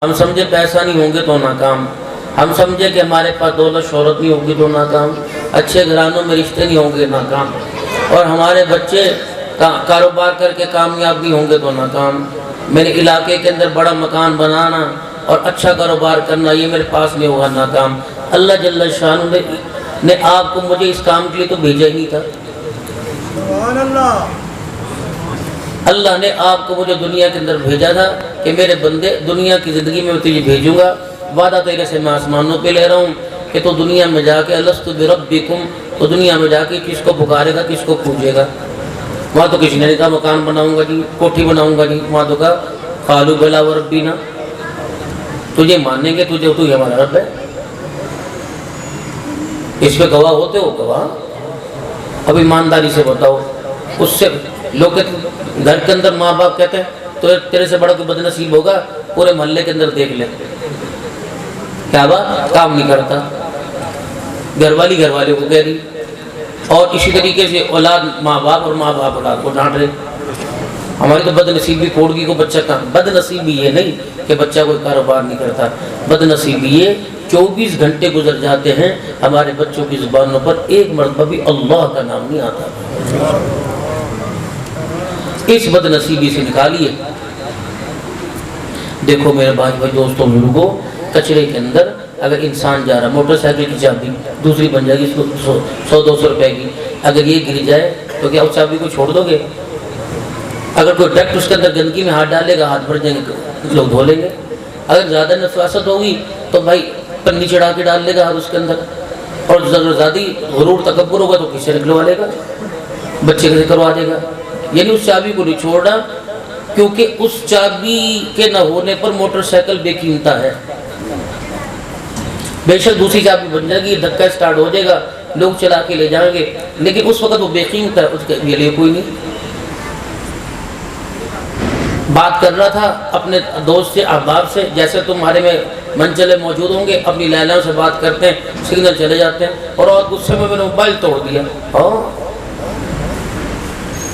ہم سمجھے پیسہ نہیں ہوں گے تو ناکام، ہم سمجھے کہ ہمارے پاس دولت شہرت نہیں ہوگی تو ناکام، اچھے گھرانوں میں رشتے نہیں ہوں گے ناکام، اور ہمارے بچے کاروبار کر کے کامیاب نہیں ہوں گے تو ناکام، میرے علاقے کے اندر بڑا مکان بنانا اور اچھا کاروبار کرنا یہ میرے پاس نہیں ہوگا ناکام۔ اللہ جل شانہ نے آپ کو مجھے اس کام کے لیے تو بھیجا ہی نہیں تھا۔ سبحان اللہ۔ اللہ نے آپ کو مجھے دنیا کے اندر بھیجا تھا کہ میرے بندے دنیا کی زندگی میں تجھے بھیجوں گا، وعدہ تیرے سے میں آسمانوں پہ لے رہا ہوں کہ تو دنیا میں جا کے الست بربکم، تو دنیا میں جا کے کس کو پکارے گا، کس کو پوجے گا۔ وہاں تو کسی نے نہیں کہا مکان بناؤں گا جی، کوٹھی بناؤں گا جی، وہاں تو کہا قالوا بلا وربنا، تجھے مانیں گے، تجھے تو ہمارا رب ہے، اس پہ گواہ ہوتے ہو گواہ؟ اب ایمانداری سے بتاؤ، اس سے لوگ گھر کے اندر ماں باپ کہتے ہیں تو تیرے سے بڑا کوئی بد نصیب ہوگا، پورے محلے کے اندر دیکھ لے، کیا بات کام نہیں کرتا، گھر والی گھر والے کو کہہ رہی، اور اسی طریقے سے اولاد ماں باپ اور ماں باپ اولاد کو ڈانٹ رہے۔ ہماری تو بد نصیبی پھوڑگی کو بچہ کہاں، بد نصیبی یہ نہیں کہ بچہ کوئی کاروبار نہیں کرتا، بد نصیبی یہ 24 گھنٹے گزر جاتے ہیں ہمارے بچوں کی زبانوں پر ایک مرتبہ بھی اللہ کا نام نہیں آتا۔ اس بد نصیبی سے نکالیے۔ دیکھو میرے بھائی دوستوں بزرگوں، کچرے کے اندر اگر انسان جا رہا، موٹر سائیکل کی چابی دوسری بن جائے گی 100-200 روپے کی، اگر یہ گر جائے تو کیا اس چابی کو چھوڑ دو گے؟ اگر کوئی ڈائریکٹ اس کے اندر گندگی میں ہاتھ ڈالے گا، ہاتھ بھر جائیں گے، لوگ دھو لیں گے۔ اگر زیادہ نفاست ہوگی تو بھائی پنی چڑھا کے ڈال لے گا ہاتھ اس کے اندر، اور زیادہ غرور تکبر ہوگا تو کسی سے نکلوا لے گا، بچے سے کروا دے گا۔ یعنی اس چابی کو نہیں چھوڑنا، کیونکہ اس چابی کے نہ ہونے پر موٹر سائیکل بے قیمت ہے۔ بے شک دوسری چابی بن جائے گی، دھکا سٹارٹ ہو جائے گا، لوگ چلا کے لے جائیں گے، لیکن اس وقت وہ بے قیمت ہے، اس کے لیے کوئی نہیں۔ بات کر رہا تھا اپنے دوست سے، احباب سے، جیسے تمہارے میں منچلے موجود ہوں گے، اپنی لیلاؤں سے بات کرتے ہیں، سگنل چلے جاتے ہیں، اور غصے میں نے موبائل توڑ دیا،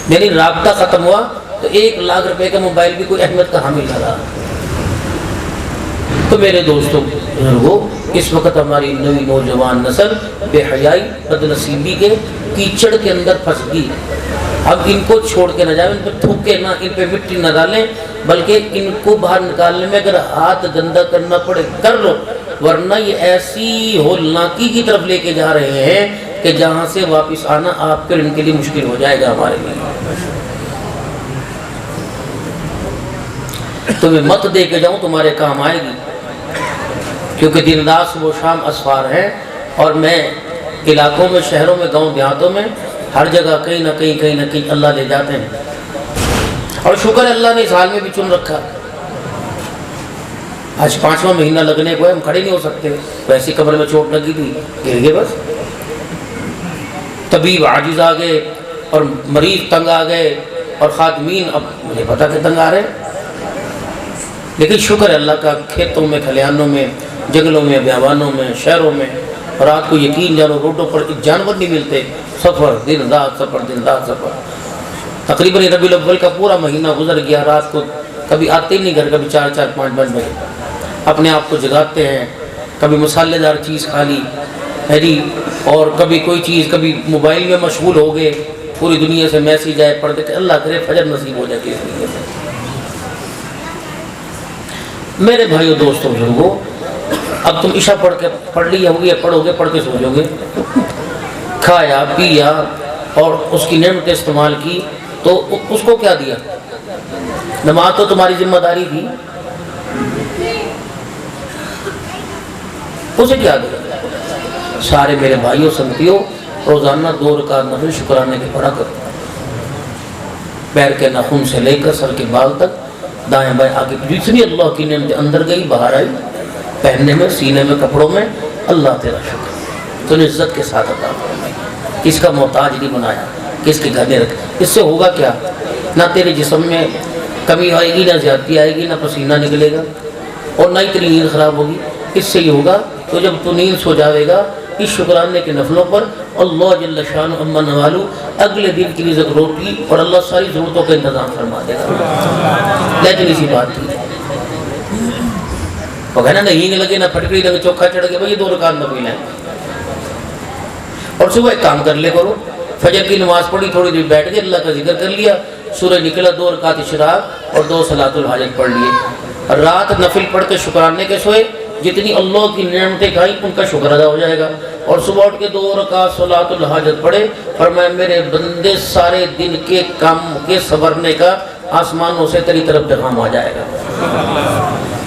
یعنی رابطہ ختم ہوا تو 1 لاکھ روپے کا موبائل بھی کوئی اہمیت کا حامل نہ رہا۔ تو میرے دوستوں بزرگوں، اس وقت ہماری نئی نوجوان نسل بے حیائی بد نصیبی کے کیچڑ کے اندر پھنس گئی۔ اب ان کو چھوڑ کے نہ جائیں، ان پہ تھوکے نہ، ان پہ مٹی نہ ڈالیں، بلکہ ان کو باہر نکالنے میں اگر ہاتھ گندا کرنا پڑے کر لو، ورنہ یہ ایسی ہولناکی کی طرف لے کے جا رہے ہیں کہ جہاں سے واپس آنا آپ کے ان کے لیے مشکل ہو جائے گا۔ ہمارے لیے تمہیں مت دے کے جاؤں، تمہارے کام آئے گی، کیونکہ دن رات صبح و شام اسفار ہیں، اور میں علاقوں میں، شہروں میں، گاؤں دیہاتوں میں، ہر جگہ کہیں نہ کہیں اللہ لے جاتے ہیں، اور شکر ہے اللہ نے اس حال میں بھی چن رکھا۔ آج 5واں مہینہ لگنے کو ہے، ہم کھڑے نہیں ہو سکتے، ویسی کمر میں چوٹ لگی تھی، گر گئے بس۔ طبیب عاجز آ گئے، اور مریض تنگ آ گئے، اور خادمین اب مجھے پتا کہ تنگ آ رہے ہیں، لیکن شکر ہے اللہ کا، کھیتوں میں، کھلیانوں میں، جنگلوں میں، بیابانوں میں، شہروں میں، اور رات کو یقین جانو روڈوں پر جانور نہیں ملتے، سفر دن رات سفر، دن رات سفر۔ تقریباً ربیع الاول کا پورا مہینہ گزر گیا، رات کو کبھی آتے ہی نہیں گھر، کبھی 4-5 بجے اپنے آپ کو جگاتے ہیں، کبھی مسالے دار چیز کھا لی ہے جی، اور کبھی کوئی چیز، کبھی موبائل میں مشغول ہو گئے، پوری دنیا سے میسیج آئے، پڑھ دیتے، اللہ کرے فجر نصیب ہو جائے اس لیے۔ میرے بھائیو دوستوں بزرگوں، اب تم عشاء پڑھ لی ہوگی، پڑھو گے، پڑھ کے سو جاؤ گے، کھایا پیا اور اس کی نعمتیں استعمال کی، تو اس کو کیا دیا؟ نماز تو تمہاری ذمہ داری تھی، اسے کیا دیا؟ سارے میرے بھائیوں سنگتیوں، روزانہ 2 رکعت نفل شکرانے کے پڑھا کرو، پیر کے ناخن سے لے کر سر کے بال تک، دائیں بائیں آگے جتنی اللہ کی نعمت اندر گئی باہر آئی، پہننے میں، سینے میں، کپڑوں میں، اللہ تیرا شکر، تو نے عزت کے ساتھ عطا فرمائی، کس کا محتاج نہیں بنایا، کس کے گھر میں رکھا۔ اس سے ہوگا کیا؟ نہ تیرے جسم میں کمی آئے گی، نہ زیادتی آئے گی، نہ پسینہ نکلے گا، اور نہ ہی تیری نیند خراب ہوگی۔ اس سے یہ ہوگا تو جب تو نیند سو جاوے گا اس شکرانے کے نفلوں پر، اللہ جل شان اما نوالو اگلے دن کی رزق روٹی اور اللہ ساری ضرورتوں کا انتظام فرما دے گا۔ لیکن اسی بات کی وہ کہنا نہیں لگے نہ پھٹکڑی لگے چوکھا چڑھ گیا بھائی 2 رکعت نفل ہیں. اور صبح ایک کام کر لے کرو, فجر کی نماز پڑھی, تھوڑی دیر بیٹھ کے اللہ کا ذکر کر لیا, سورج نکلا 2 رکعت اشراق اور 2 صلاۃ الحاجت پڑھ لیے. رات نفل پڑھ کے شکرانے کے سوئے, جتنی اللہ کی نعمتیں کھائیں ان کا شکر ادا ہو جائے گا. اور صبح اٹھ کے 2 رکعت صلاۃ الحاجت پڑھے, فرمایا میرے بندے سارے دن کے کام کے سنورنے کا آسمانوں سے تیری طرف پیغام آ جائے گا.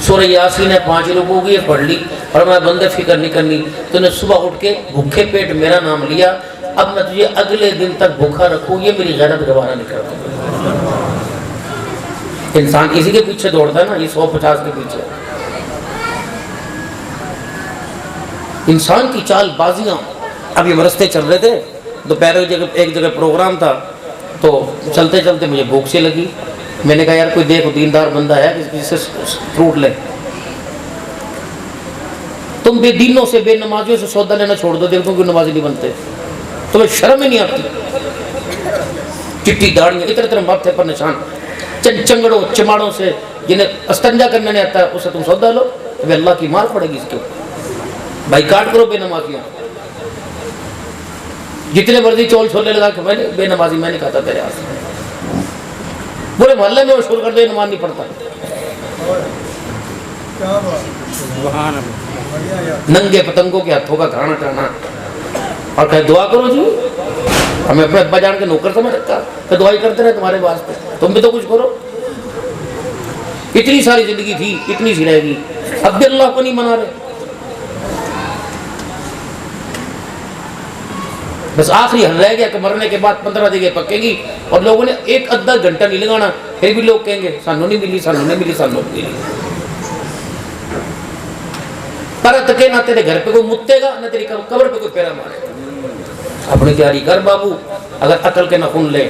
سورہ یاسین نے 5 رکوع کی پڑھ لی, فرمایا بندے فکر نہیں کرنی, تو نے صبح اٹھ کے بھوکے پیٹ میرا نام لیا, اب میں تجھے اگلے دن تک بھوکا رکھوں, یہ میری غیرت گوارا نہیں کرتا. انسان اسی کے پیچھے دوڑتا ہے نا, یہ 150 کے پیچھے. انسان کی چال بازیاں. ابھی ہم رستے چل رہے تھے, دوپہر ایک جگہ پروگرام تھا, تو چلتے چلتے مجھے بھوک سی لگی. میں نے کہا یار کوئی دیکھو دیندار بندہ ہے کسی سے فروٹ لے. تم بے دینوں سے بے نمازیوں سے سودا لینا چھوڑ دو, دیکھو کہ نمازی نہیں بنتے. تمہیں شرم ہی نہیں آتی. چٹی داڑیاں, اتنے اتنے ماتھے پر نشان, چنگڑوں چماڑوں سے جنہیں استنجا کرنے نہیں آتا ہے اسے تم سودا لو, تو اللہ کی مار پڑے گی اس کے اوپر. بھائی کاٹ کرو بے نمازیاں. جتنے مرضی چول چھولے لگا کہ میں نے بے نمازی میں نہیں کہتا تیرے ہاتھ سے. پورے محلے میں مشہور کر دے نماز نہیں پڑھتا. ننگے پتنگوں کے ہاتھوں کا کھانا کھانا اور کہے دعا کرو جی. ہمیں اپنے ابا جان کے نوکر سمجھ رکھا کہ دعائی کرتے رہے تمہارے واسطے, تم بھی تو کچھ کرو. اتنی ساری زندگی تھی, اتنی سی رہے گی, اب بھی اللہ کو نہیں منا رہے. بس آخری حل رہ گیا کہ مرنے کے بعد 15 جگہ پکے گی, اور لوگوں نے 1 گھنٹہ نہیں لگانا, پھر بھی لوگ کہیں گے سانو نہیں ملی, سانو نہیں ملی, سانو نہیں ملی. پرت کے نہ تیرے گھر پہ کوئی متے گا, نہ تیری قبر پہ کوئی پھیرا مارے گا. اپنی تیاری کر بابو. اگر عقل کے نخون لے,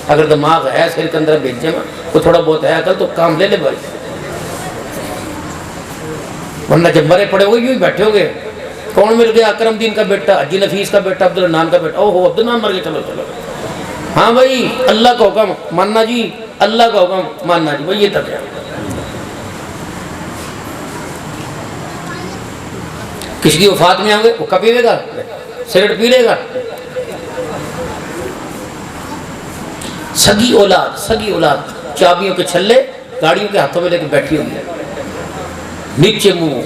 اگر دماغ ہے سر کے اندر بھیجے میں کوئی تھوڑا بہت ہے عقل, تو کام لے لے بھائی. ورنہ جب مرے پڑے ہوئے یوں ہی بیٹھے ہو گئے. کون مل گیا؟ اکرم دین کا بیٹا, حجی نفیس کا بیٹا, عبدالرحمان کا بیٹا. اوہ عبدالرحمان مر گئے, چلو چلو. ہاں بھائی اللہ کا حکم ماننا جی, اللہ کا حکم ماننا جی, بھائی یہ تک ہے. کسی کی وفات میں آ گئے, وہ کبھی لے گا سگریٹ پی لے گا. سگی اولاد چابیوں کے چھلے گاڑیوں کے ہاتھوں میں لے کے بیٹھی ہوئی ہے, نیچے منہ.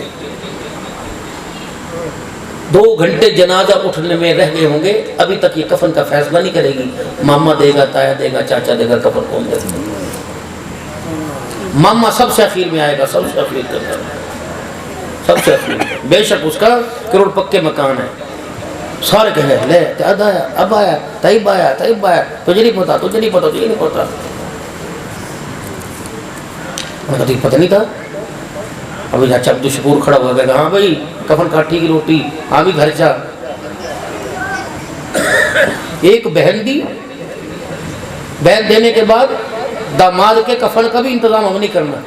2 گھنٹے جنازہ اٹھنے میں رہ گئے ہوں گے, ابھی تک یہ کفن کا فیصلہ نہیں کرے گی. ماما دے گا, تایا دے گا, چاچا دے گا, کفن کون دے گا؟ ماما سب سے اخیر میں آئے گا, سب سے اخیر کے اندر, سب سے اخیر. بے شک اس کا کروڑ پکے مکان ہے. سارے کہے لے داد آیا, اب آیا, طیب آیا, طیب آیا, تجھے نہیں پتا, تجھے نہیں پتا, تجھے نہیں پتا. کبھی پتہ نہیں تھا. ابھی چاچا عبد الشکور کھڑا ہوا گیا, ہاں بھائی کفن کاٹھی کی روٹی, ہاں بھی گھر چا. ایک بہن دی, بہن دینے کے بعد داماد کے کفن کا بھی انتظام ہم نہیں کرنا.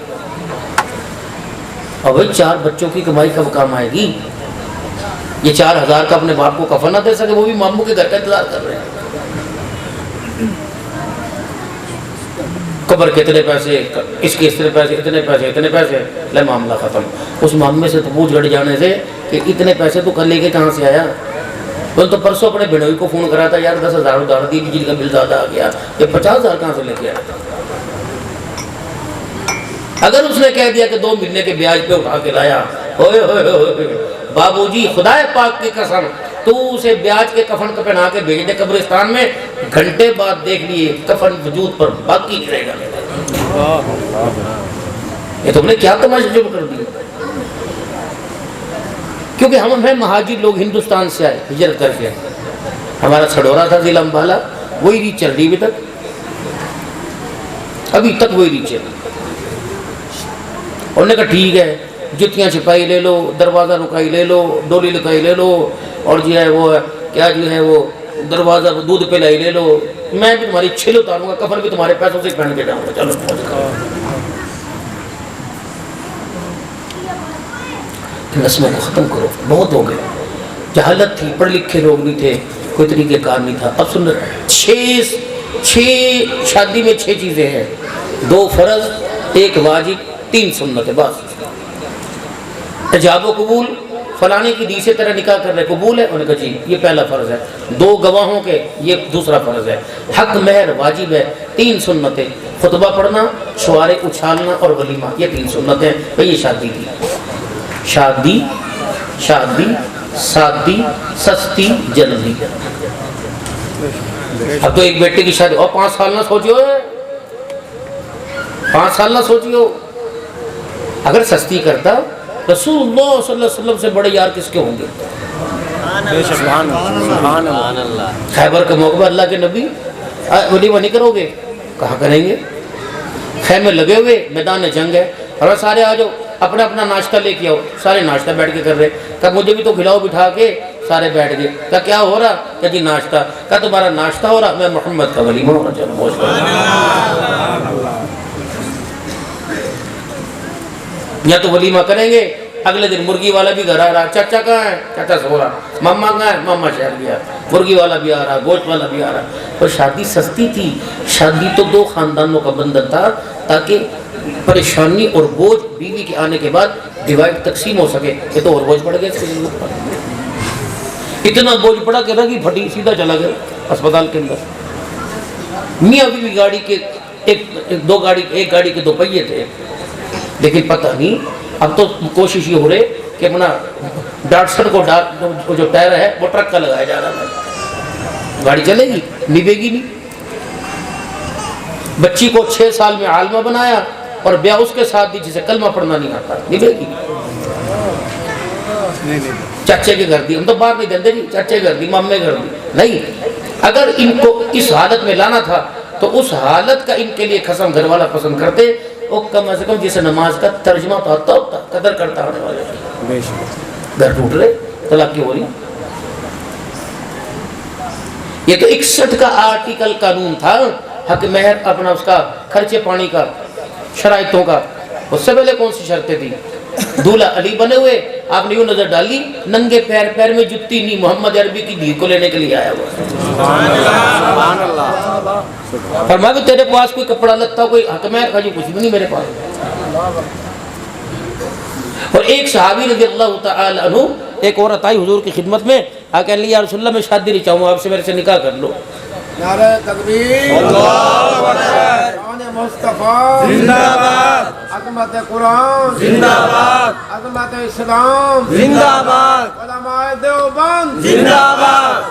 اور بھائی 4 بچوں کی کمائی کب کام آئے گی؟ یہ 4000 کا اپنے باپ کو کفن نہ دے سکے, وہ بھی ماموں کے گھر کا انتظار کر رہے ہیں. قبر کے اتنے پیسے, اس کے اتنے پیسے, اتنے پیسے, اتنے پیسے, لے معاملہ ختم. اس معاملے سے تو پوچھ گڑ جانے سے کہ اتنے پیسے تو کل لے کے کہاں سے آیا؟ تو پرسوں اپنے بھنوئی کو فون کرا تھا, یار 10,000 ادھار دی, بجلی کا بل زیادہ آ گیا, یہ 50,000 کہاں سے لے کے آیا؟ اگر اس نے کہہ دیا کہ 2 مہینے کے بیاج پہ اٹھا کے لایا, ہوئے ہوئے ہوئے بابو جی خدا پاک کی قسم, تو اسے بیاج کے کفن کو پہنا کے بھیج دے قبرستان میں, گھنٹے بعد دیکھ لیے کفن وجود پر باقی رہے گا. یہ تم نے کیا تماشا شروع کر دی؟ کیونکہ ہم ہیں مہاجر لوگ, ہندوستان سے آئے ہجرت کر کے. ہمارا سڈورا تھا ضلع امبالہ, وہی ریچ چل رہی ابھی تک وہی ریچ ہے. انہوں نے کہا ٹھیک ہے, جتیاں چھپائی لے لو, دروازہ رکائی لے لو, ڈولی لکائی لے لو, اور جو ہے وہ کیا جو ہے وہ دروازہ دودھ پلائی لے لو, میں بھی تمہاری چھل اتاروں گا, کفن بھی تمہارے پیسوں سے پہن کے جاؤں گا. چلو رسموں کو ختم کرو, بہت ہو گئے. جہالت تھی, پڑھ لکھے لوگ نہیں تھے, کوئی طریقہ کار نہیں تھا. اب سن, 6 شادی میں 6 چیزیں ہیں, 2 فرض, 1 واجب, 3 سنت. بس حجاب و قبول، فلانے کی دی سے تیرا نکاح کر رہے قبول ہے؟ انہوں نے کہا جی یہ پہلا فرض ہے، 2 گواہوں کے یہ دوسرا فرض ہے، حق مہر واجب ہے، 3 سنتیں، خطبہ پڑھنا، شعارے اچھالنا اور ولیمہ، یہ 3 سنتیں. بھئی یہ شادی کی شادی شادی سادی سستی جلدی. اب تو ایک بیٹے کی شادی اور 5 سال نہ سوچیو، 5 سال نہ سوچیو. اگر سستی کرتا رسول اللہ صلی اللہ علیہ وسلم سے بڑے یار کس کے ہوں گے؟ خیبر کے موقع پر اللہ کے نبی ولیمہ نہیں کرو گے؟ کہاں کریں گے؟ خیمے لگے ہوئے، میدان جنگ ہے، اور سارے آ جاؤ اپنا اپنا ناشتہ لے کے آؤ. سارے ناشتہ بیٹھ کے کر رہے. کہا مجھے بھی تو کھلاؤ بٹھا کے. سارے بیٹھ گئے. کہا کیا ہو رہا؟ کہ جی ناشتہ. کہا تمہارا ناشتہ ہو رہا؟ میں محمد کا ولیمہ ہو رہا. چلو موج کرو. یا تو ولیمہ کریں گے، اگلے دن مرغی والا بھی گھر آ رہا، چچا کہاں ہے؟ چچا سو رہا. ماما کہاں ہے؟ ماما شہر گیا. مرغی والا بھی آ رہا، گوشت والا بھی آ رہا. اور شادی سستی تھی. شادی تو 2 خاندانوں کا بندھن تھا تاکہ پریشانی اور بوجھ بیوی کے آنے کے بعد ڈیوائڈ تقسیم ہو سکے. یہ تو اور بوجھ پڑ گیا. اتنا بوجھ پڑا کہ رگی پھٹی، سیدھا چلا گیا اسپتال کے اندر. میاں بیوی گاڑی کے ایک گاڑی کے 2 پہیے تھے، لیکن پتہ نہیں اب تو کوشش یہ ہو رہے کہ اپنا ڈاٹسن کو جو ٹائر ہے وہ ٹرک کا لگایا جا رہا ہے. گاڑی چلے گی؟ نبھے گی نہیں. بچی کو 6 سال میں عالمہ بنایا اور بیاہ اس کے ساتھ دی جسے کلمہ پڑھنا نہیں آتا. نبھے گی؟ چچے کے گھر دی. ہم تو باہر نہیں دیندے جی، چچے گھر دی، مامے گھر دی نہیں. اگر ان کو اس حالت میں لانا تھا تو اس حالت کا ان کے لیے قسم گھر والا پسند کرتے. وہ کم از کم جسے نماز کا ترجمہ تو آتا ہوتا، قدر کرتا ہونے والے. گھر ٹوٹ رہے، طلاق کی ہو رہی. یہ تو 61 کا آرٹیکل قانون تھا، حق مہر اپنا اس کا خرچے پانی کا، شرائطوں کا. اس سے پہلے کون سی شرطیں تھی؟ دولہا علی بنے ہوئے، آپ نے یوں نظر ڈالی، ننگے پیر میں جتی نہیں، محمد عربی کی دھی کو لینے کے لیے آیا ہوا. فرمایا کہ تیرے پاس کوئی کپڑا لتا، کوئی حق مہر کا؟ جو کچھ بھی نہیں میرے پاس. اور ایک صحابی رضی اللہ تعالی عنہ، ایک عورت آئی حضور کی خدمت میں، آ کہنے لگی یا رسول اللہ میں شادی نہیں چاہوں، آپ سے میرے سے نکاح کر لو. نعرہ تکبیر، اللہ اکبر، شان مصطفیٰ زندہ باد، عظمت قرآن زندہ باد، عظمت اسلام زندہ باد، علماء دیوبند زندہ باد.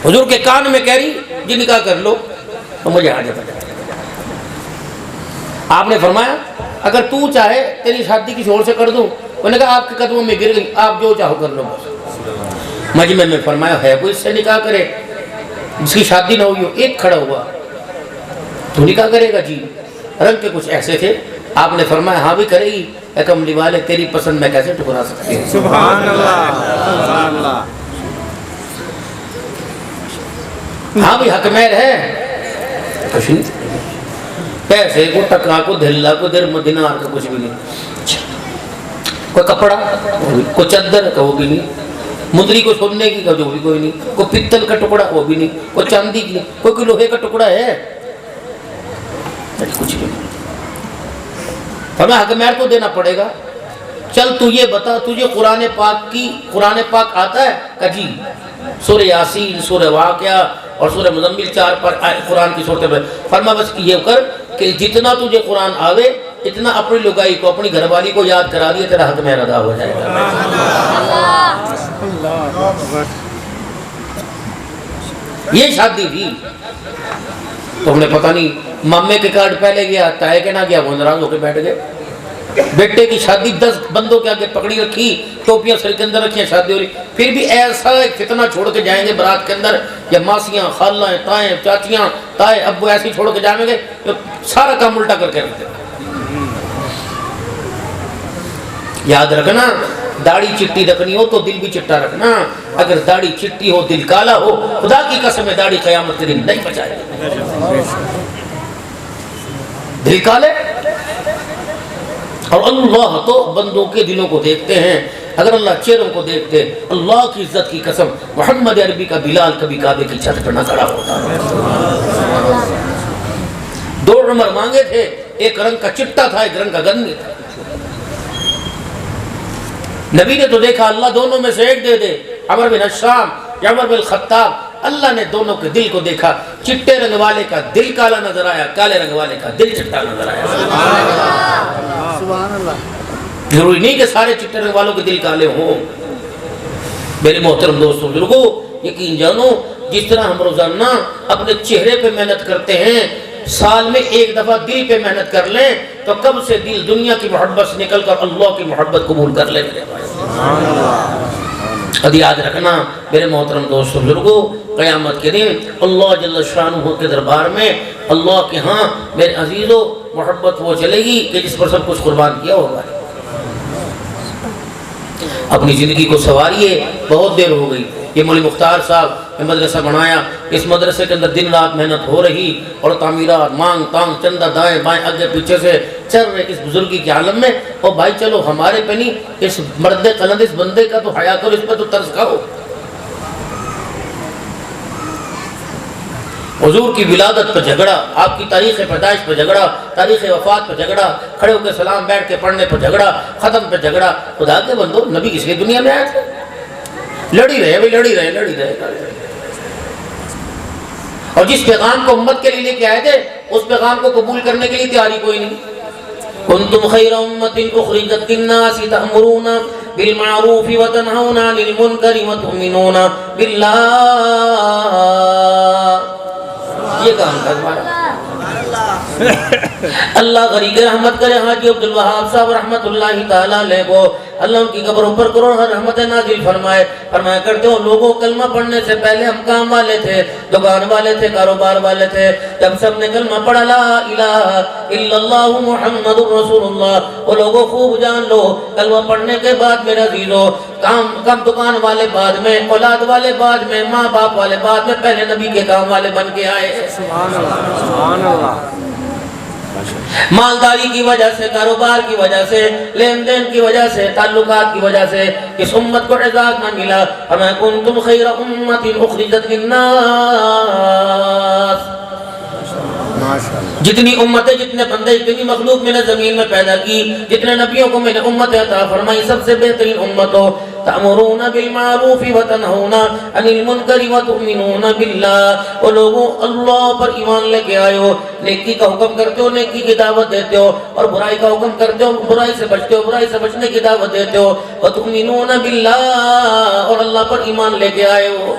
حضور کے کان میں کہہ رہی جی نکاح کر لو تو مجھے حاجت ہے. آپ نے فرمایا اگر تو چاہے تیری شادی کسی اور سے کر دوں. انہوں نے کہا آپ کے قدموں میں گر گئی، آپ جو چاہو کر لو. مجمع میں فرمایا ہے کوئی اس سے نکاح کرے جس کی شادی نہ ہوئی ہو؟ ایک کھڑا ہوا. تو نکاح کرے گا؟ جی. رنگ کے کچھ ایسے تھے. آپ نے فرمایا ہاں بھی کرے گی. اے کملی والے تیری پسند میں کیسے ٹھکرا سکتی ہوں؟ سبحان اللہ، سبحان اللہ. ہاں بھی حق مہر ہے، کچھ نہیں. پیسے کو، ٹکا کو، دھلا کو، دینار کا کچھ بھی نہیں. کوئی کپڑا، کوئی چادر کا وہ بھی نہیں. مندری کو سونے کی کا جو بھی کوئی نہیں. کوئی پتل کا ٹکڑا وہ بھی نہیں. کوئی چاندی کی، کوئی لوہے کا ٹکڑا ہے، کچھ بھی نہیں. ہمیں حق مہر تو دینا پڑے گا. چل تو یہ بتا تجھے قرآن پاک آتا ہے؟ کہ جی سورہ یاسین، سورہ واقعہ اور سورہ مزمل 4 پر قرآن کی صورتیں. فرما بس یہ کر کہ جتنا تجھے قرآن آوے اتنا اپنی لگائی کو، اپنی گھر والی کو یاد کرا دیا، تیرا حق مہر ادا ہو جائے گا. یہ شادی تھی. تو ہم نے پتہ نہیں مامے کے کارڈ پہلے گیا، تائے کے نہ گیا، وہ ناراض ہو کے بیٹھ گئے. بیٹے کی شادی 10 بندوں کے آگے پکڑی رکھی، ٹوپیاں سر کے اندر رکھی، شادی ہو رہی. پھر بھی ایسا ایک فتنہ چھوڑ کے جائیں گے برات کے اندر، یا ماسیاں، خالائیں، تائیں، چاچیاں، تائے، ابو ایسے چھوڑ کے جائیں گے تو سارا کام الٹا کر کے رکھتے. یاد رکھنا داڑھی چٹی رکھنی ہو تو دل بھی چٹا رکھنا. اگر داڑھی چٹی ہو دل کالا ہو، خدا کی قسم ہے داڑھی قیامت کے دن نہیں بچائے گی. دل کالے. اور اللہ تو بندوں کے دلوں کو دیکھتے ہیں. اگر اللہ چہروں کو دیکھتے، اللہ کی عزت کی قسم محمد عربی کا بلال کبھی کعبے کی چھت پر نہ کھڑا ہوتا. 2 عمر مانگے تھے، ایک رنگ کا چٹا تھا، ایک رنگ کا گندی تھا۔ نبی نے تو دیکھا اللہ دونوں میں سے ایک دے دے، عمر بن الشام یا عمر بن الخطاب۔ اللہ نے دونوں کے دل کو دیکھا، چٹے رنگ والے کا دل کالا نظر آیا، کالے رنگ والے کا دل چٹا نظر آیا۔ سبحان اللہ۔ ضروری نہیں کہ سارے چٹے رنگ والوں کے دل کالے ہوں۔ میرے محترم دوستوں بزرگوں، یقین جانو جس طرح ہم روزانہ اپنے چہرے پہ محنت کرتے ہیں، سال میں ایک دفعہ دل پہ محنت کر لیں تو کب سے دل دنیا کی محبت سے نکل کر اللہ کی محبت قبول کر لیں۔ اب یاد رکھنا میرے محترم دوستوں بزرگوں، قیامت کے دن اللہ جل شانہ کے دربار میں اللہ کے ہاں میرے عزیزوں محبت وہ چلے گی کہ جس پر سب کچھ قربان کیا ہوگا۔ اپنی زندگی کو سواریے، بہت دیر ہو گئی۔ یہ مولی مختار صاحب نے مدرسہ بنایا، اس مدرسے کے اندر دن رات محنت ہو رہی اور تعمیرات، مانگ تانگ، چندہ دائیں بائیں آگے پیچھے سے چل رہے اس بزرگی کے عالم میں۔ اور بھائی چلو ہمارے پہ نہیں، اس مرد قلند اس بندے کا تو حیا کرو، اس پہ تو ترس کھاؤ۔ حضور کی ولادت پہ جھگڑا، آپ کی تاریخ پیدائش پہ جھگڑا، تاریخ وفات پہ جھگڑا، کھڑے ہو کے سلام بیٹھ کے پڑھنے پہ جھگڑا، ختم پہ جھگڑا۔ خدا کے بندو، نبی کس لیے دنیا میں آئے تھے؟ لڑی رہے بھائی، لڑی رہے۔ اور جس پیغام کو امت کے لیے لے کے آئے تھے اس پیغام کو قبول کرنے کے لیے تیاری کوئی نہیں۔ کنتم خیر امت اخرجت للناس تأمرون بالمعروف وتنہون عن المنکر وتؤمنون باللہ۔ یہ کام تھا ہمارا۔ اللہ غریق رحمت کرے حاجی عبدالوہاب صاحب رحمت اللہ تعالیٰ علیہ کو، اللہ ان کی قبروں پر کروڑ رحمت نازل فرمائے۔ فرمایا کرتے ہو لوگوں کلمہ پڑھنے سے پہلے ہم کام والے تھے، دکان والے تھے، کاروبار والے تھے، جب سب نے کلمہ پڑھا لا الہ الا اللہ محمد رسول اللہ، وہ لوگوں خوب جان لو کلمہ پڑھنے کے بعد میرے عزیزو کام دکان والے بعد میں، اولاد والے بعد میں، ماں باپ والے بعد میں، پہلے نبی کے کام والے بن کے آئے۔ سبحان اللہ، سبحان اللہ۔ مالداری کی وجہ سے، کاروبار کی وجہ سے، لین دین کی وجہ سے، تعلقات کی وجہ سے اس امت کو اعزاز نہ ملا۔ فرمایا کنتم خیر امت اخرجت للناس۔ جتنی امتیں، جتنے بندے، جتنی مخلوق میں نے زمین میں پیدا کی، جتنے نبیوں کو میں نے امت عطا فرمائی، سب سے بہترین امت ہو۔ تأمرون بالمعروف وتنہون عن المنکر وتؤمنون باللہ، وہ لوگوں اللہ پر ایمان لے کے آئے ہو، نیکی کا حکم کرتے ہو، نیکی کی دعوت دیتے ہو، اور برائی کا حکم کرتے ہو، برائی سے بچتے ہو، برائی سے بچنے کی دعوت دیتے ہو۔ وتؤمنون باللہ، اور اللہ پر ایمان لے کے آئے ہو۔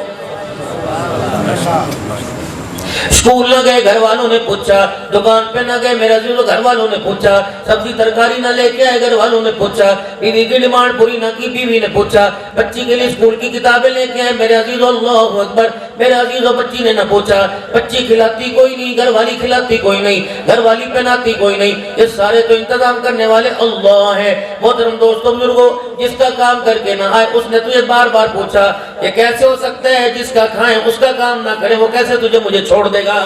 اسکول نہ گئے، گھر والوں نے پوچھا، دکان پہ نہ گئے میرے عزیزو، گھر والوں نے پوچھا، سبزی ترکاری نہ لے کے آئے، گھر والوں نے پوچھا، بیوی کی ڈیمانڈ پوری نہ کی، بیوی نے پوچھا، بچی کے لیے اسکول کی کتابیں لے کے آئے میرے عزیزو، اللہ اکبر، میرے عزیزو بچی نے نہ پوچھا، بچی کھلاتی کوئی نہیں، گھر والی کھلاتی کوئی نہیں، گھر والی پہناتی کوئی نہیں، یہ سارے تو انتظام کرنے والے اللہ ہیں۔ محترم دوستوں بزرگوں، جس کا کام کر کے نہ آئے اس نے تجھے بار بار پوچھا یہ کیسے ہو سکتا ہے جس کا کھائیں اس کا کام نہ کرے، وہ کیسے تجھے مجھے چھوڑ دے گا؟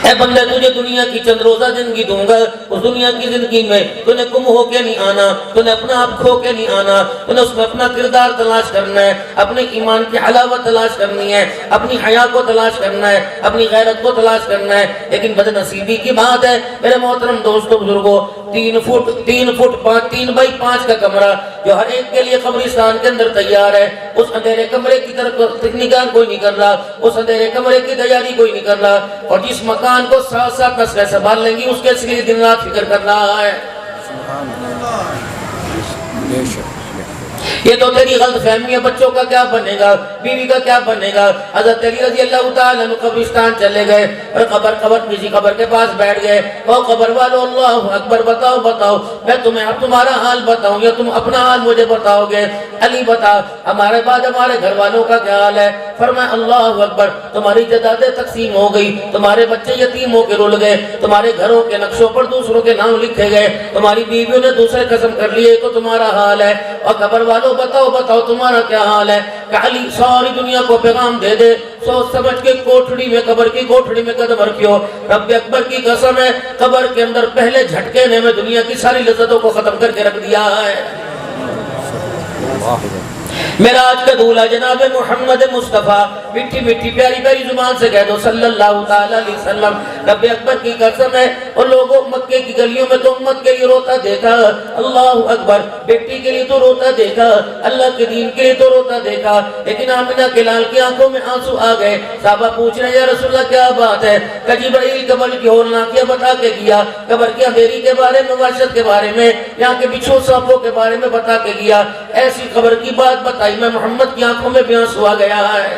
اے بندے تجھے دنیا کی چند روزہ زندگی دوں گا، اس دنیا کی زندگی میں تو نے گم ہو کے نہیں آنا، تو نے اپنا آپ کھو کے نہیں آنا، تو نے اس میں اپنا کردار تلاش کرنا ہے، اپنے ایمان کی حلاوت تلاش کرنی ہے، اپنی حیا کو تلاش کرنا ہے، اپنی غیرت کو تلاش کرنا ہے۔ لیکن بد نصیبی کی بات ہے میرے محترم دوستوں بزرگوں، 3 بائی 5 کا کمرہ جو ہر ایک کے لیے قبرستان کے اندر تیار ہے، اس اندھیرے کمرے کی طرف نگاہ کوئی نہیں کر رہا، اس اندھیرے کمرے کی تیاری کوئی نہیں کر رہا، اور جس مکان کو 7 نسلیں سنبھال لیں گی اس کے لیے دن رات فکر کر رہا ہے۔ یہ تو تیری غلط فہمی ہے، بچوں کا کیا بنے گا، بیوی کا کیا بنے گا۔ حضرت علی رضی اللہ تعالیٰ عنہ قبرستان چلے گئے اور کسی قبر کے پاس بیٹھ گئے، وہ قبر والو اللہ اکبر، بتاؤ میں تمہیں اب تمہارا حال بتاؤں یا تم اپنا حال مجھے بتاؤ گے؟ علی بتا ہمارے بعد ہمارے گھر والوں کا کیا حال ہے؟ فرمایا اللہ اکبر، تمہاری جائیدادیں تقسیم ہو گئی، تمہارے بچے یتیم ہو کے رول گئے، تمہارے گھروں کے نقشوں پر دوسروں کے نام لکھے گئے، تمہاری بیویوں نے دوسرے قسم کر لیے، تو تمہارا حال ہے۔ اور قبر والوں بتاؤ تمہارا کیا حال ہے؟ کہ علی ساری دنیا کو پیغام دے دے، سوچ سمجھ کے کوٹھڑی میں، قبر کی کوٹھڑی میں قدم رکھیو، رب اکبر کی قسم ہے قبر کے اندر پہلے جھٹکے نے میں دنیا کی ساری لذتوں کو ختم کر کے رکھ دیا ہے۔ معراج کا دولہا جناب محمد مصطفیٰ میٹھی میٹھی پیاری پیاری زبان سے کہہ دو صلی اللہ تعالیٰ علیہ وسلم رب اکبر کی قسم ہے اور لوگوں مکے کی گلیوں میں تو امت کے لیے روتا دیکھا اللہ اکبر بیٹی کے لیے تو روتا دیکھا اللہ کے دین کے لیے تو روتا دیکھا لیکن آمنہ کے لال کی آنکھوں میں آنسو آ گئے صحابہ پوچھ رہے ہیں یا رسول اللہ کیا بات ہے کہ جبرائیل قبر کی ہولناکیاں بتا کے گیا قبر کی اندھیری کے بارے میں وحشت کے بارے میں یہاں کے بچھو سانپوں کے بارے میں بتا کے گیا ایسی قبر کی بات بتائی میں محمد کی آنکھوں میں بھی آنسو آ گیا ہے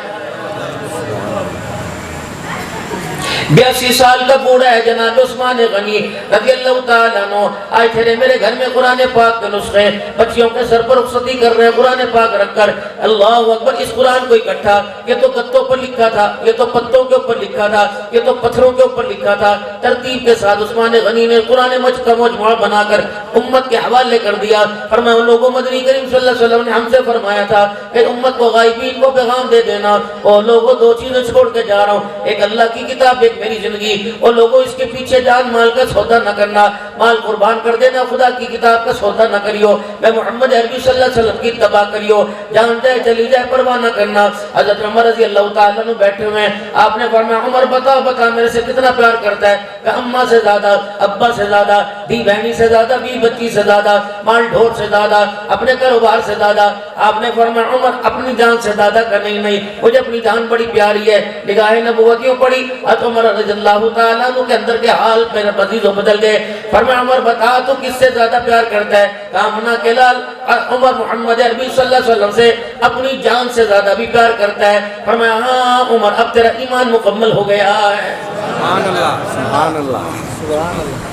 82 سال کا بوڑھا ہے جناب عثمان غنی رضی اللہ تعالیٰ عنہ آئے تھے میرے گھر میں قرآن پاک کے نسخے بچیوں کے سر پر رخصتی کر رہے ہیں قرآن پاک رکھ کر اللہ اکبر اس قرآن کو اکٹھا یہ تو گتوں پر لکھا تھا یہ تو پتوں کے اوپر لکھا تھا یہ تو پتھروں کے اوپر لکھا تھا ترتیب کے ساتھ عثمان غنی نے قرآن مجھ کا مجموعہ بنا کر امت کے حوالے کر دیا فرمایا ان لوگوں مدنی کریم صلی اللہ علیہ وسلم نے ہم سے فرمایا تھا کہ امت کو غائبین کو پیغام دے دینا اور لوگوں دو چیزیں چھوڑ کے جا رہا ہوں ایک اللہ کی کتاب ایک میری زندگی اور لوگوں اس کے پیچھے جان مال کا سودا نہ کرنا مال قربان کر دینا خدا کی کتاب کا سودا نہ کریو میں محمد عربی صلی اللہ علیہ وسلم کی اتباع کریو جان جائے چلی جائے پرواہ نہ کرنا حضرت عمر رضی اللہ تعالیٰ عنہ بیٹھے ہوئے ہیں آپ نے فرمایا عمر بتا میرے سے کتنا پیار کرتا ہے کہ اماں سے زیادہ ابا سے زیادہ دی بہنی سے زیادہ بی بچی سے زیادہ مال ڈھور سے زیادہ اپنے کاروبار سے زیادہ آپ نے فرمایا عمر اپنی جان سے زیادہ کا نہیں مجھے اپنی جان بڑی پیاری ہے نگاہ نبوتیوں پڑی حضرت عمر رضی اللہ تعالیٰ عنہ کے اندر کے حال میرے عزیزوں بدل گئے فرمایا عمر بتا تو کس سے زیادہ پیار کرتا ہے کامنا کے لال عمر محمد عربی صلی اللہ علیہ وسلم سے اپنی جان سے زیادہ بھی پیار کرتا ہے فرمایا ہاں عمر اب تیرا ایمان مکمل ہو گیا ہے سبحان اللہ سبحان اللہ سبحان اللہ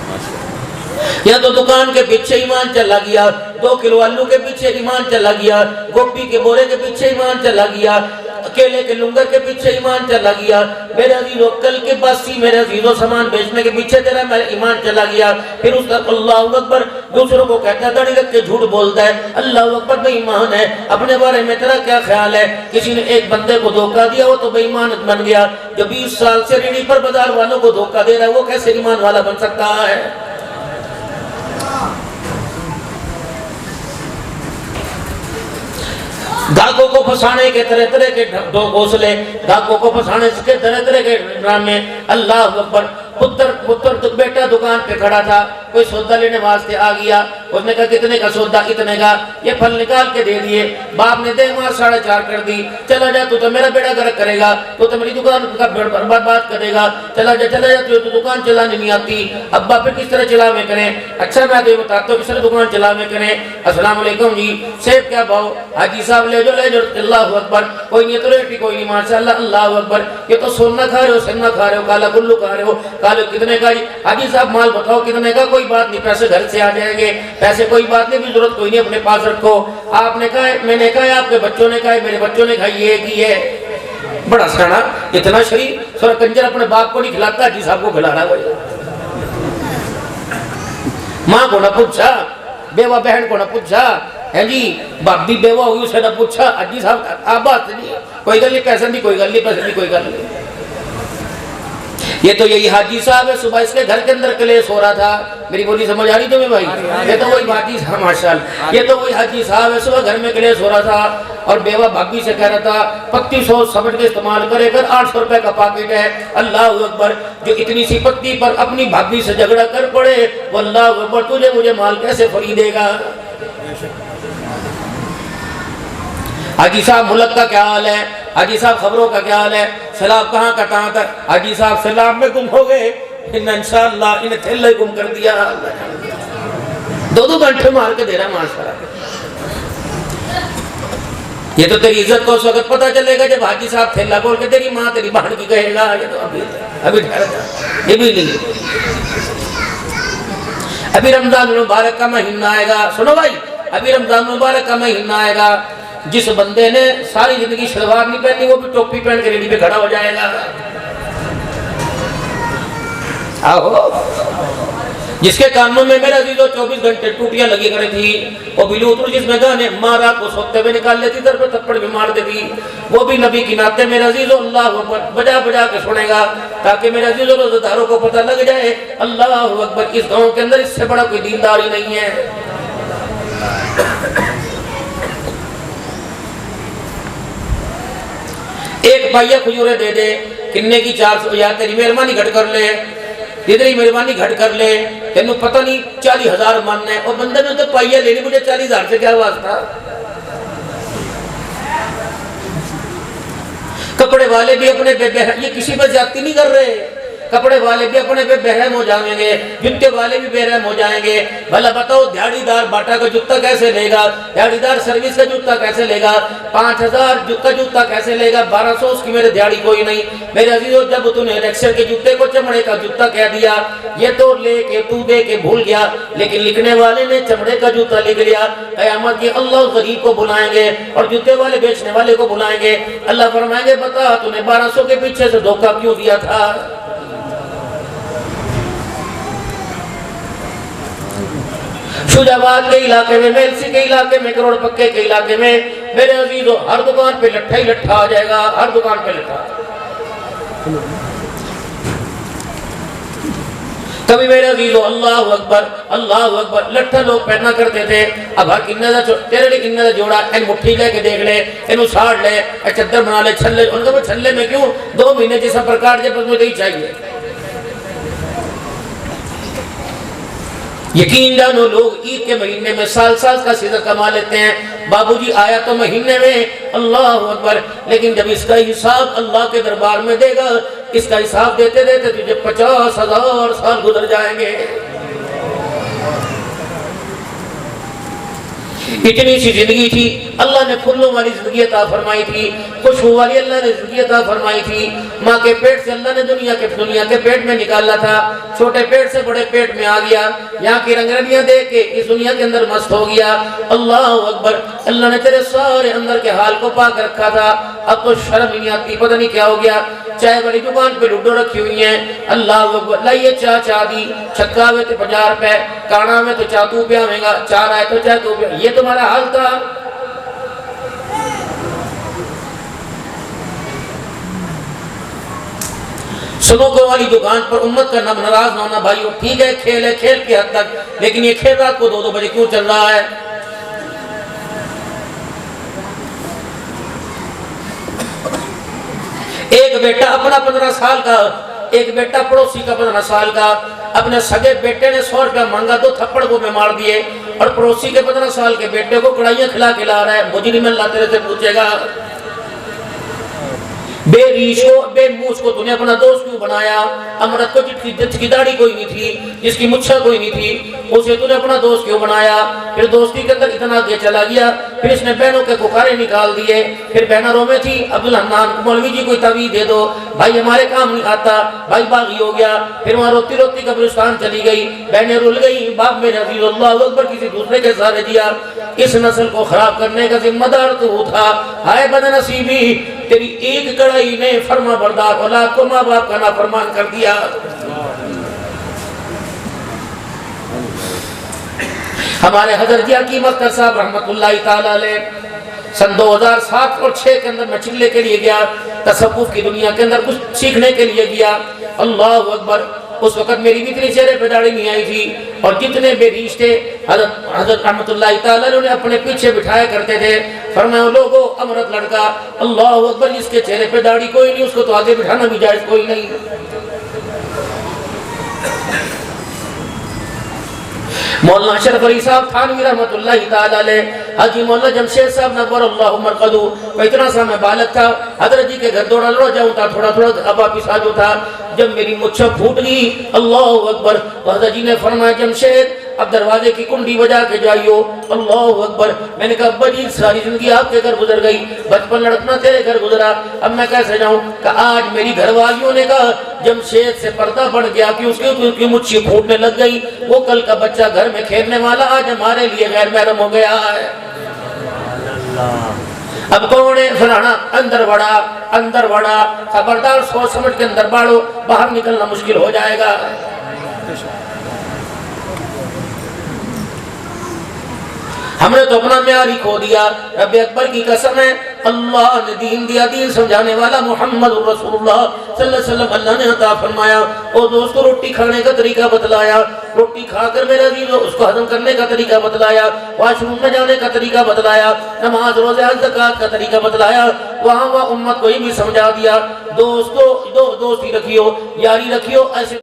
یا تو دکان کے پیچھے ایمان چلا گیا 2 کلو آلو کے پیچھے ایمان چلا گیا گوبھی کے بورے کے پیچھے ایمان چلا گیا کیلے کے لنگر کے پیچھے ایمان چلا گیا میرے عزیزو کل کے باسی میرے عزیزو سامان بیچنے کے پیچھے تیرا میرا ایمان چلا گیا پھر اس کا اللہ اکبر دوسروں کو کہتا ہے داڑھی رکھ کے جھوٹ بولتا ہے اللہ اکبر بے ایمان ہے اپنے بارے میں تیرا کیا خیال ہے کسی نے ایک بندے کو دھوکہ دیا وہ تو بے ایمان بن گیا جو 20 سال سے ریڑھی پر بازار والوں کو دھوکہ دے رہا ہے وہ کیسے ایمان والا بن سکتا ہے گاہکوں کو پھنسانے کے طرح طرح کے گھونسلے گاہکوں کو پھنسانے کے طرح طرح کے ڈرامے اللہ اکبر پتر بیٹا دکان پہ کھڑا تھا کوئی سودا لینے واسطے آ گیا اس نے کہا کتنے کا سودا اتنے کا یہ پھل نکال کے دے دیے باپ نے دے مار 4.5 کر دی چلا جا تو میرا بیڑا گرک کرے گا تو میری دکان کا برباد کرے گا چلا جا تو دکان چلانے نہیں آتی ابا پھر کس طرح چلاوے کریں اچھا میں تو یہ بتاتا ہوں کس طرح دکان چلاوے کریں السلام علیکم جی سیب کیا بھاؤ حاجی صاحب لے جو اللہ اکبر کوئی نہیں تو ریٹی کوئی نہیں ماشاءاللہ اللہ اکبر یہ تو سونا کھا رہے ہو سننا کھا رہے ہو کالا گلو کھا رہے ہو کالو کتنے کا جی حاجی صاحب مال بتاؤ کتنے کا کوئی بات نہیں پیسے گھر سے آ جائیں گے پیسے کوئی بات نہیں بھی ضرورت کوئی نہیں اپنے پاس رکھو آپ نے کہا میں نے کہا آپ کے بچوں نے کہا میرے بچوں نے کہا یہ کی ہے بڑا سڑا اتنا شریف سورہ کنجر اپنے باپ کو نہیں کھلاتا حاجی صاحب کو کھلا رہا ہے ماں کو نہ پوچھا بیوہ بہن کو نہ پوچھا ہے جی باپ بھی بیوہ ہوئی اسے نہ پوچھا حاجی صاحب آپ بات نہیں کوئی گل نہیں پیسہ نہیں کوئی گل نہیں پیسہ نہیں کوئی گل نہیں یہ تو یہی حاجی صاحب ہے صبح اس کے گھر کے اندر کلیس ہو رہا تھا میری بولی سمجھ آ رہی تمہیں بھائی یہ تو وہی حاجی صاحب ماشاءاللہ یہ تو وہی حاجی صاحب ہے صبح گھر میں کلیس ہو رہا تھا اور بیوہ بھابی سے کہہ رہا تھا پتی سوچ سمجھ کے استعمال کرے کر 800 روپے کا پاکٹ ہے اللہ اکبر جو اتنی سی پتی پر اپنی بھابی سے جھگڑا کر پڑے وہ اللہ اکبر تجھے مجھے مال کیسے خریدے گا حاجی صاحب ملک کا کیا حال ہے حاجی صاحب خبروں کا کیا حال ہے سیلاب کہاں کا کہاں تک حاجی صاحب سیلاب میں گم ہو گئے انشاءاللہ انہیں تھیلے گم کر دیا 2 گھنٹے مار کے دے رہا ماشاءاللہ یہ تو تیری عزت کو اس وقت پتہ چلے گا جب حاجی صاحب تھیلا بول کے تیری ماں تیری بہن کی کہے گا یہ تو ابھی ٹھہر جا یہ بھی نہیں ابھی رمضان المبارک کا مہینہ آئے گا سنو بھائی ابھی رمضان المبارک کا مہینہ آئے گا جس بندے نے ساری زندگی شلوار نہیں پہنی وہ بھی ٹوپی پہن کے ریڈی پہ کھڑا ہو جائے گا آہو جس کے کانوں میں میرے عزیزو 24 گھنٹے ٹوٹیاں لگی کرے تھی وہ بلوتر جس میں گانے مارا کو سوتے ہوئے نکال لیتی در پہ تھپڑ بھی مار دیتی وہ بھی نبی کی ناتے میرے عزیزو اللہ اکبر بجا بجا کے سنے گا تاکہ میرے عزیزو روزداروں کو پتہ لگ جائے اللہ اکبر اس گاؤں کے اندر اس سے بڑا کوئی دینداری نہیں ہے ایک پائیا کھجورے دے دے، کنے کی 400، یا تیری مہربانی گھٹ کر لے، تیری مہربانی گھٹ کر لے، تینوں پتہ نہیں 40,000 من ہے، اور بندے نے تو پائیا لینی، مجھے 40,000 سے کیا واسطہ؟ کپڑے والے بھی اپنے بے بہم، یہ کسی پر زیادتی نہیں کر رہے، کپڑے والے بھی اپنے پہ بہرحم ہو جائیں گے، جوتے والے بھی بہرحم ہو جائیں گے۔ بھلا بتاؤ دیہڑی دار باٹا کا جوتا کیسے لے گا، دیہڑی دار سروس کا جوتا کیسے لے گا، 5,000 کا جوتا کیسے لے گا، 1200 اس کی میرے دیہڑی کوئی نہیں۔ میرے عزیزو، جب تو نے ریکسر کے جوتے کو چمڑے کا جوتا کہہ دیا، یہ تو لے کے تو دے کے بھول گیا، لیکن لکھنے والے نے چمڑے کا جوتا لکھ لیا۔ قیامت کی اللہ غریب کو بلائیں گے اور جوتے والے بیچنے والے کو بلائیں گے، اللہ فرمائیں گے بتا تو نے 1200 کے پیچھے سے دھوکہ کیوں دیا تھا؟ شجاباد کے علاقے میں، میلسی کے علاقے میں، کروڑ پکے کے علاقے میں، میرے عزیزو، ہر دکان پہ لٹھا ہی لٹھا آ جائے گا، ہر دکان پہ لٹھا۔ کبھی میرے عزیزو اللہ اکبر اللہ اکبر، لٹھا لوگ پہنا کرتے تھے، اب ہر کنہ دا تیرے لئے کنہ دا جوڑا، این مٹھی لے کے دیکھ لے، اینو ساڑ لے، چدر بنا لے، چھلے، ان کا چھلے میں کیوں 2 مہینے جیسا پر کاٹ جائے، بس مجھے ہی چاہیے۔ یقین جانو، لوگ عید کے مہینے میں سال سال کا سزا کما لیتے ہیں، بابو جی آیا تو مہینے میں، اللہ اکبر، لیکن جب اس کا حساب اللہ کے دربار میں دے گا، اس کا حساب دیتے دیتے تجھے 50,000 سال گزر جائیں گے۔ اتنی سی زندگی تھی، اللہ نے پھولوں والی زندگی عطا فرمائی تھی، خوشبو والی اللہ نے زندگی عطا فرمائی تھی۔ ماں کے پیٹ سے اللہ نے دنیا کے پیٹ میں نکالا تھا، چھوٹے پیٹ سے بڑے پیٹ میں آ گیا، یہاں کی رنگرنیاں دیکھ کے اس دنیا کے اندر مست ہو گیا۔ اللہ اکبر، اللہ نے تیرے سارے اندر کے حال کو پاک رکھا تھا، اب تو شرم ہی نہیں آتی، پتہ نہیں کیا ہو گیا۔ چائے والی دکان پہ لوڈو رکھی ہوئی ہیں، اللہ اکبر، لائیے چاہ دی، چھکا ہوئے تو 50 روپے، کانا میں تو چاہ تو پہ آویں گا، 4 آئے تو چاہ تو پہ، یہ تمہارا حال تھا۔ سنوکر والی دکان پر امت کا نام ناراض نہ ہونا بھائیو، ٹھیک ہے کھیل ہے، کھیل کی حد تک، لیکن یہ کھیل رات کو 2 بجے کیوں چل رہا ہے؟ ایک بیٹا اپنا 15 سال کا، ایک بیٹا پڑوسی کا 15 سال کا، اپنے سگے بیٹے نے 100 روپیہ مانگا، 2 تھپڑ کو میں مار دیے، اور پڑوسی کے 15 سال کے بیٹے کو کڑھائیاں کھلا کے لا رہا ہے۔ مجرم اللہ تیرے سے پوچھے گا، بے ریش کو، بے موچ کو تو نے اپنا دوست کیوں بنایا؟ امرت کو جس کی داڑھی کوئی نہیں تھی، جس کی مچھا کوئی نہیں تھی، اسے تو نے اپنا دوست کیوں بنایا؟ پھر دوستی کے اندر اتنا آگے چلا گیا، پھر اس نے بہنوں کے ککارے نکال دیے، پھر بہنہ رو میں تھی، عبدالحنان مولوی جی کوئی تعویذ دے دو، بھائی ہمارے کام نہیں آتا، بھائی باغی ہو گیا، پھر وہاں روتی روتی قبرستان چلی گئی، بہنیں رول گئی، باپ میرے عزیز اللہ اکبر کسی دوسرے کے سارے دیا۔ اس نسل کو خراب کرنے کا ذمہ دار تو تھا، ہائے بد نصیبی، تیری ایک کڑائی نے فرما بردار اولاد کو ماں باپ کا نافرمان کر دیا۔ ہمارے حضرت حکیم اختر صاحب رحمت اللہ تعالیٰ علیہ سن 2007 اور 6 کے اندر میں چلے کے لیے گیا، تصوف کی دنیا کے اندر کچھ سیکھنے کے لیے گیا، اللہ اکبر۔ اس وقت میری بھی اتنی چہرے پہ داڑھی نہیں آئی تھی، اور جتنے بے ریش تھے حضرت رحمت اللہ تعالیٰ نے اپنے پیچھے بٹھایا کرتے تھے، فرمایا لوگوں امرت لڑکا، اللہ اکبر، جس کے چہرے پہ داڑھی کوئی نہیں اس کو تو آگے بٹھانا بھی جائز کوئی نہیں۔ مولانا اشرف علی صاحب تھانوی رحمت اللہ تعالیٰ علیہ، حاجی مولانا جمشید صاحب نور اللہ مرقدو، اتنا سا میں بالغ تھا، حضرت جی کے گھر دوڑا لڑا جاؤں تھا، تھوڑا تھوڑا اب واپس آ جو تھا، جب میری مچھا پھوٹ گئی، اللہ اکبر، تو حضرت جی نے فرمایا جمشید اب دروازے کی کنڈی بجا کے جائیو، اللہ اکبر۔ میں نے کہا ابا جی ساری زندگی آپ کے گھر گزر گئی، بچپن لڑکنا تیرے گھر گزرا، اب میں کیسے جاؤں؟ کہ آج میری گھر والیوں نے کہا جمشید سے پردہ بڑھ گیا کہ اس کی مچھی پھوٹنے لگ گئی، وہ کل کا بچہ گھر میں کھیلنے والا آج ہمارے لیے غیر محرم ہو گیا ہے۔ اب کون ہے فلانا؟ اندر بڑا، خبردار سوچ سمجھ کے اندر باڑو، باہر نکلنا مشکل ہو جائے گا۔ ہم نے تو اپنا معیار ہی کھو دیا۔ رب اکبر کی قسم ہے، اللہ نے دین دیا، دین سمجھانے والا محمد رسول اللہ صلی اللہ علیہ وسلم اللہ نے عطا فرمایا۔ اور دوستو روٹی کھانے کا طریقہ بتلایا، روٹی کھا کر میرے عزیز اس کو ہضم کرنے کا طریقہ بتلایا، واش روم میں جانے کا طریقہ بتلایا، نماز روزے حج زکات کا طریقہ بتلایا، وہاں امت کو یہ بھی سمجھا دیا دوستی رکھیو، یاری رکھیو، ایسے